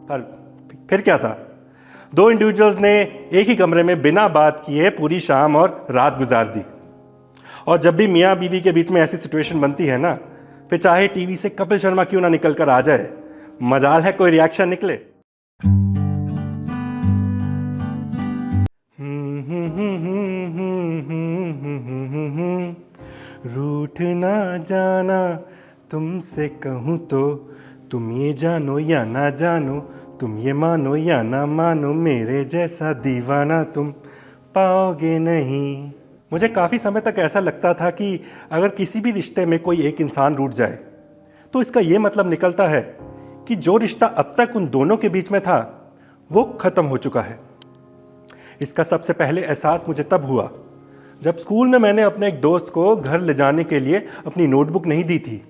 पर फिर क्या था? दो इंडिविजुअल्स ने एक ही कमरे में बिना बात किए पूरी शाम और रात गुजार दी। और जब भी मियाँ बीवी के बीच में ऐसी सिचुएशन बनती है ना, फिर चाहे टीवी से कपिल शर्मा क्यों ना निकल कर आ जाए, मजाल है कोई रिएक्शन निकले। रूठ ना जाना तुमसे कहूँ तो, तुम ये जानो या ना जानो, तुम ये मानो या ना मानो, मेरे जैसा दीवाना तुम पाओगे नहीं। मुझे काफ़ी समय तक ऐसा लगता था कि अगर किसी भी रिश्ते में कोई एक इंसान रूठ जाए तो इसका ये मतलब निकलता है कि जो रिश्ता अब तक उन दोनों के बीच में था वो ख़त्म हो चुका है। इसका सबसे पहले एहसास मुझे तब हुआ जब स्कूल में मैंने अपने एक दोस्त को घर ले जाने के लिए अपनी नोटबुक नहीं दी थी।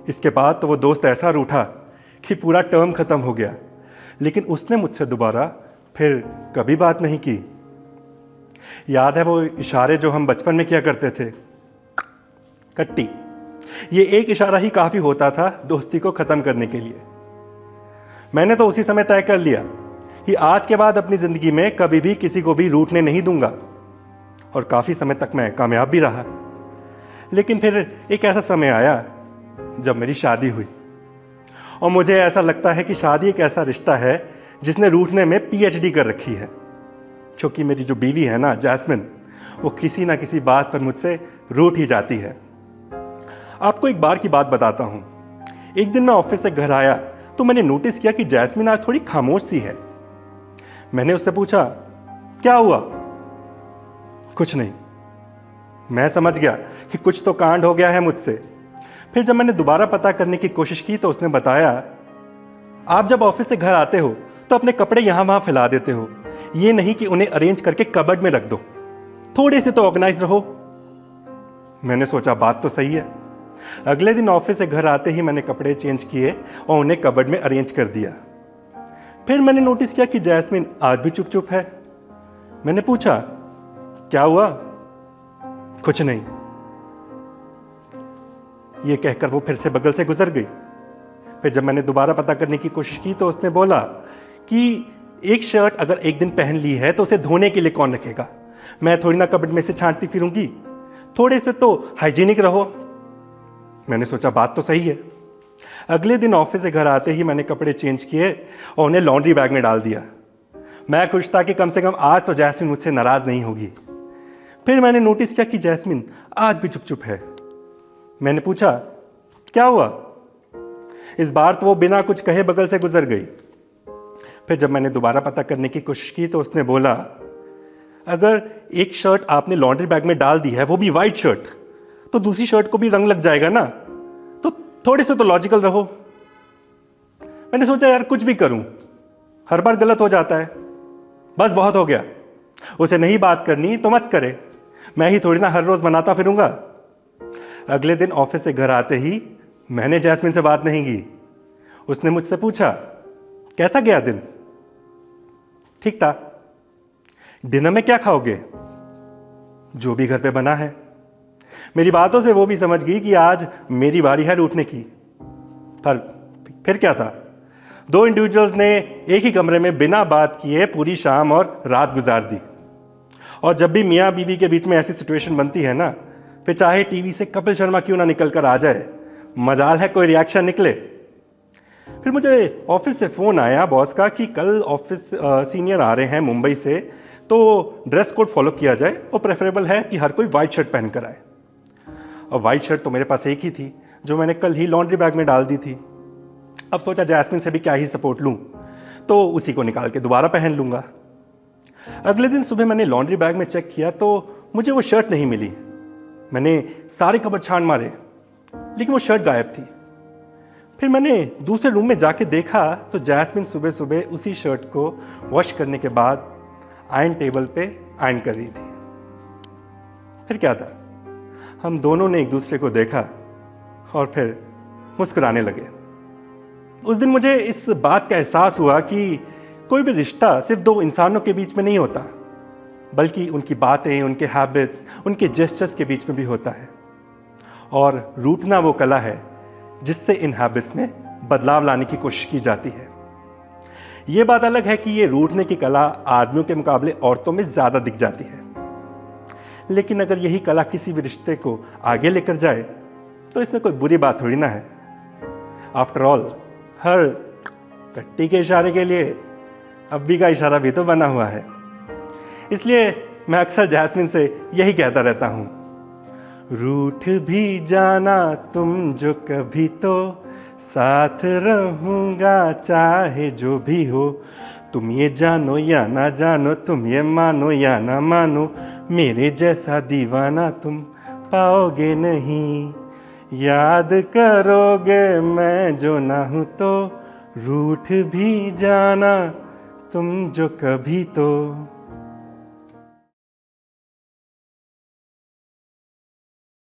इसके बाद तो वो दोस्त ऐसा रूठा कि पूरा टर्म ख़त्म हो गया, लेकिन उसने मुझसे दोबारा फिर कभी बात नहीं की। याद है वो इशारे जो हम बचपन में किया करते थे, कट्टी। ये एक इशारा ही काफ़ी होता था दोस्ती को ख़त्म करने के लिए। मैंने तो उसी समय तय कर लिया कि आज के बाद अपनी ज़िंदगी में कभी भी किसी को भी रूठने नहीं दूंगा, और काफ़ी समय तक मैं कामयाब भी रहा। लेकिन फिर एक ऐसा समय आया जब मेरी शादी हुई, और मुझे ऐसा लगता है कि शादी एक ऐसा रिश्ता है जिसने रूठने में पीएचडी कर रखी है। क्योंकि मेरी जो बीवी है ना, जैस्मिन, वो किसी ना किसी बात पर मुझसे रूठ ही जाती है। आपको एक बार की बात बताता हूँ। एक दिन मैं ऑफिस से घर आया तो मैंने नोटिस किया कि जैस्मिन आज थोड़ी खामोश सी है। मैंने उससे पूछा, क्या हुआ? कुछ नहीं। मैं समझ गया कि कुछ तो कांड हो गया है मुझसे। फिर जब मैंने दोबारा पता करने की कोशिश की तो उसने बताया, आप जब ऑफिस से घर आते हो तो अपने कपड़े यहां वहां फैला देते हो, ये नहीं कि उन्हें अरेंज करके कबर्ड में रख दो। थोड़े से तो ऑर्गेनाइज रहो। मैंने सोचा बात तो सही है। अगले दिन ऑफिस से घर आते ही मैंने कपड़े चेंज किए और उन्हें कबर्ड में अरेंज कर दिया। फिर मैंने नोटिस किया कि जैस्मिन आज भी चुप चुप है। मैंने पूछा, क्या हुआ? कुछ नहीं। ये कहकर वो फिर से बगल से गुजर गई। फिर जब मैंने दोबारा पता करने की कोशिश की तो उसने बोला कि एक शर्ट अगर एक दिन पहन ली है तो उसे धोने के लिए कौन रखेगा? मैं थोड़ी ना कबर्ड में से छांटती फिरूंगी। थोड़े से तो हाइजीनिक रहो। मैंने सोचा बात तो सही है। अगले दिन ऑफिस से घर आते ही मैंने कपड़े चेंज किए और उन्हें लॉन्ड्री बैग में डाल दिया। मैं खुश था कि कम से कम आज तो जैस्मिन मुझसे नाराज नहीं होगी। फिर मैंने नोटिस किया कि जैस्मिन आज भी चुप चुप है। मैंने पूछा, क्या हुआ? इस बार तो वो बिना कुछ कहे बगल से गुजर गई। फिर जब मैंने दोबारा पता करने की कोशिश की तो उसने बोला, अगर एक शर्ट आपने लॉन्ड्री बैग में डाल दी है, वो भी वाइट शर्ट, तो दूसरी शर्ट को भी रंग लग जाएगा ना, तो थोड़े से तो लॉजिकल रहो। मैंने सोचा यार कुछ भी करूं, हर बार गलत हो जाता है। बस बहुत हो गया। उसे नहीं बात करनी तो मत करे, मैं ही थोड़ी ना हर रोज मनाता फिरूंगा। अगले दिन ऑफिस से घर आते ही मैंने जैस्मिन से बात नहीं की। उसने मुझसे पूछा, कैसा गया दिन? ठीक था। डिनर में क्या खाओगे? जो भी घर पे बना है। मेरी बातों से वो भी समझ गई कि आज मेरी बारी है रूठने की। पर फिर क्या था? दो इंडिविजुअल्स ने एक ही कमरे में बिना बात किए पूरी शाम और रात गुजार दी। और जब भी मियाँ बीवी के बीच में ऐसी सिचुएशन बनती है ना, फिर चाहे टीवी से कपिल शर्मा क्यों ना निकल कर आ जाए, मजाल है कोई रिएक्शन निकले। फिर मुझे ऑफिस से फ़ोन आया बॉस का कि कल ऑफिस सीनियर आ रहे हैं मुंबई से, तो ड्रेस कोड फॉलो किया जाए और प्रेफरेबल है कि हर कोई वाइट शर्ट पहन कर आए। और वाइट शर्ट तो मेरे पास एक ही थी जो मैंने कल ही लॉन्ड्री बैग में डाल दी थी। अब सोचा जैस्मिन से भी क्या ही सपोर्ट लूँ, तो उसी को निकाल के दोबारा पहन लूँगा। अगले दिन सुबह मैंने लॉन्ड्री बैग में चेक किया तो मुझे वो शर्ट नहीं मिली। मैंने सारे कबर्ड छान मारे, लेकिन वो शर्ट गायब थी। फिर मैंने दूसरे रूम में जाके देखा तो जैस्मिन सुबह सुबह उसी शर्ट को वॉश करने के बाद आयरन टेबल पे आयरन कर रही थी। फिर क्या था, हम दोनों ने एक दूसरे को देखा और फिर मुस्कुराने लगे। उस दिन मुझे इस बात का एहसास हुआ कि कोई भी रिश्ता सिर्फ दो इंसानों के बीच में नहीं होता, बल्कि उनकी बातें, उनके हैबिट्स, उनके जेस्चर्स के बीच में भी होता है। और रूठना वो कला है जिससे इन हैबिट्स में बदलाव लाने की कोशिश की जाती है। ये बात अलग है कि ये रूठने की कला आदमियों के मुकाबले औरतों में ज़्यादा दिख जाती है, लेकिन अगर यही कला किसी भी रिश्ते को आगे लेकर जाए तो इसमें कोई बुरी बात थोड़ी ना है। आफ्टर ऑल, हर टट्टी के इशारे के लिए अब्बी का इशारा भी तो बना हुआ है। इसलिए मैं अक्सर जैस्मिन से यही कहता रहता हूँ, रूठ भी जाना तुम जो कभी, तो साथ रहूँगा चाहे जो भी हो। तुम ये जानो या ना जानो, तुम ये मानो या ना मानो, मेरे जैसा दीवाना तुम पाओगे नहीं। याद करोगे मैं जो ना हूँ तो, रूठ भी जाना तुम जो कभी तो।